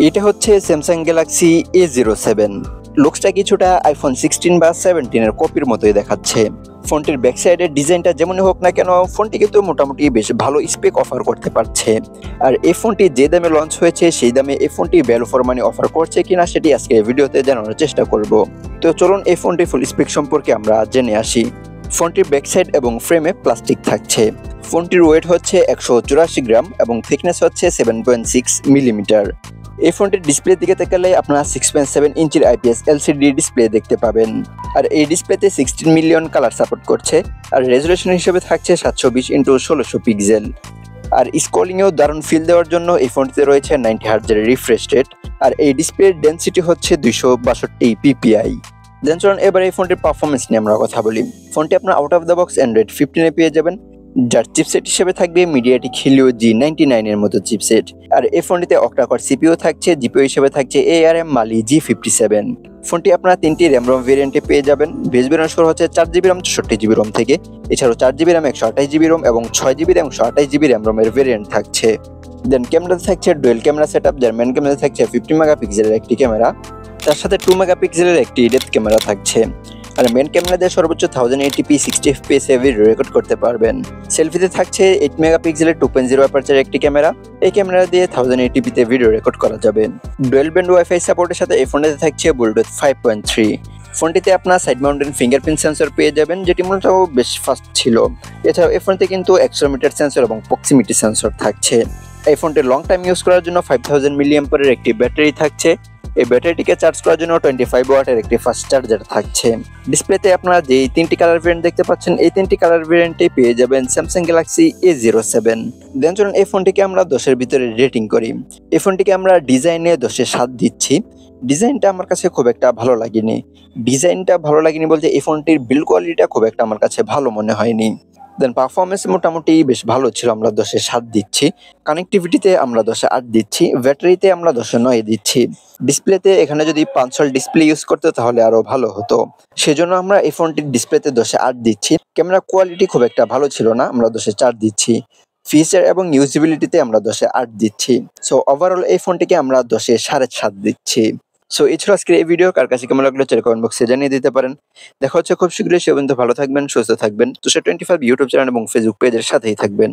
এটা হচ্ছে Samsung Galaxy A07। লুকসটা কিছুটা আইফোন 16 বা 17 এর কপির মতোই দেখাচ্ছে। ফোনটির ব্যাক সাইডের ডিজাইনটা যেমনই হোক না কেন, ফোনটি কিন্তু মোটামুটি বেশ ভালো স্পেক অফার করতে পারছে। আর এই ফোনটি যে দামে লঞ্চ হয়েছে সেই দামে এই ফোনটি ভ্যালু ফর মানি অফার করছে কিনা সেটি আজকে ভিডিওতে জানানোর চেষ্টা করব। তো চলুন এই ফোনটির ফুল স্পেক সম্পর্কে আমরা জেনে আসি। ফোনটির ব্যাক সাইড এবং ফ্রেমে প্লাস্টিক থাকছে। ফোনটির ওয়েট হচ্ছে 184 গ্রাম এবং থিকনেস হচ্ছে 7.6 মিলিমিটার। এই ফোনটির ডিসপ্লে দিকে তাকালে আপনারা 6.7 ইঞ্চির IPS LCD ডিসপ্লে দেখতে পাবেন। আর এই ডিসপ্লেতে 16 মিলিয়ন কালার সাপোর্ট করছে। আর রেজুলেশন হিসেবে থাকছে 720x1600 পিক্সেল। আর স্ক্রলিংয়েও দারুণ ফিল দেওয়ার জন্য এই ফোনটিতে রয়েছে 90 হার্টজের রিফ্রেশ রেট। আর এই ডিসপ্লের ডেনসিটি হচ্ছে 262 PPI। দেন চলুন এবার এই ফোনটির পারফরমেন্স নিয়ে আমরা কথা বলি। ফোনটি আপনার out of the box Android 15 পেয়ে যাবেন, যার চিপসেট হিসেবে থাকবে মিডিয়াটেক হিলিও G99 এর মতো চিপসেট। আর এই ফোনটিতে অক্টা-কোর CPU থাকছে, জিপিইউ হিসেবে থাকছে ARM Mali G57। ফোনটি আপনারা 3টি র্যাম রম ভেরিয়েন্টে পেয়ে যাবেন। বেস ভেরিয়েন্ট শুরু হচ্ছে 4GB RAM 64GB ROM থেকে। এছাড়াও 4GB RAM 128GB ROM এবং 6GB RAM 128GB RAM ROM এর ভেরিয়েন্ট থাকছে। দেন ক্যামেরাতে থাকছে ডুয়েল ক্যামেরা সেটআপ, যার মেন ক্যামেরাতে থাকছে 50 মেগাপিক্সেলের একটি ক্যামেরা, তার সাথে 2 মেগাপিক্সেলের একটি ডেপথ ক্যামেরা থাকছে। আর মেন ক্যামেরা দিয়ে সর্বোচ্চ 1080p 60fps ভিডিও রেকর্ড করতে পারবেন। সেলফিতে থাকছে 8 মেগাপিক্সেলের 2.0 অ্যাপারচারের একটি ক্যামেরা। এই ক্যামেরা দিয়ে 1080p তে ভিডিও রেকর্ড করা যাবে। ডুয়েল ব্যান্ড ওয়াইফাই সাপোর্টের সাথে এই ফোনটিতে থাকছে ব্লুটুথ 5.3। ফোনটিতে আপনার সাইড মাউন্টেন ফিঙ্গারপ্রিন্ট সেন্সর পেয়ে যাবেন, যেটি মূলত বেশ ফাস্ট ছিল। এছাড়াও এই ফোনটিতে কিন্তু অ্যাক্সেলেরোমিটার সেন্সর এবং প্রক্সিমিটি সেন্সর থাকছে। এই ফোনটি লং টাইম ইউজ করার জন্য 5000 mAh এর একটি ব্যাটারি থাকছে। এই ব্যাটারিটিকে চার্জ করার জন্য 25 ওয়াটের একটি ফাস্ট চার্জার থাকছে। ডিসপ্লেতে আপনারা যে 3টি কালার ভেরিয়েন্ট দেখতে পাচ্ছেন, এই 3টি কালার ভেরিয়েন্টে পেয়ে যাবেন স্যামসাং গ্যালাক্সি A07। দেন চলুন এই ফোনটিকে আমরা 10-এর ভিতরে রেটিং করি। এই ফোনটিকে আমরা ডিজাইনে 10-এ 7 দিচ্ছি। ডিজাইনটা আমার কাছে খুব একটা ভালো লাগেনি। বলতে এই ফোনটির বিল্ড কোয়ালিটিটা খুব একটা আমার কাছে ভালো মনে হয়নি। দেন পারফরমেন্স মোটামুটি বেশ ভালো ছিল, আমরা 10-এ 7 দিচ্ছি। কানেক্টিভিটিতে আমরা 10-এ 8 দিচ্ছি। ব্যাটারিতে আমরা 10-এ 9 দিচ্ছি। ডিসপ্লেতে এখানে যদি 500 ডিসপ্লে ইউজ করতে তাহলে আরো ভালো হতো, সেজন্য আমরা এই ফোনটির ডিসপ্লেতে 10-এ 8 দিচ্ছি। ক্যামেরা কোয়ালিটি খুব একটা ভালো ছিল না, আমরা 10-এ 4 দিচ্ছি। ফিচার এবং ইউজিবিলিটিতে আমরা 10-এ 8 দিচ্ছি। সো ওভারঅল এই ফোনটিকে আমরা 10-এ 7.5 দিচ্ছি। সো এই ছিল আজকের এই ভিডিও। কার কাছে কেমন লাগলো কমেন্ট বক্সে জানিয়ে দিতে পারেন। দেখা হচ্ছে খুব শীঘ্রই। সে পর্যন্ত ভালো থাকবেন, সুস্থ থাকবেন। তোষার 25 ইউটিউব চ্যানেল এবং ফেসবুক পেজের সাথেই থাকবেন।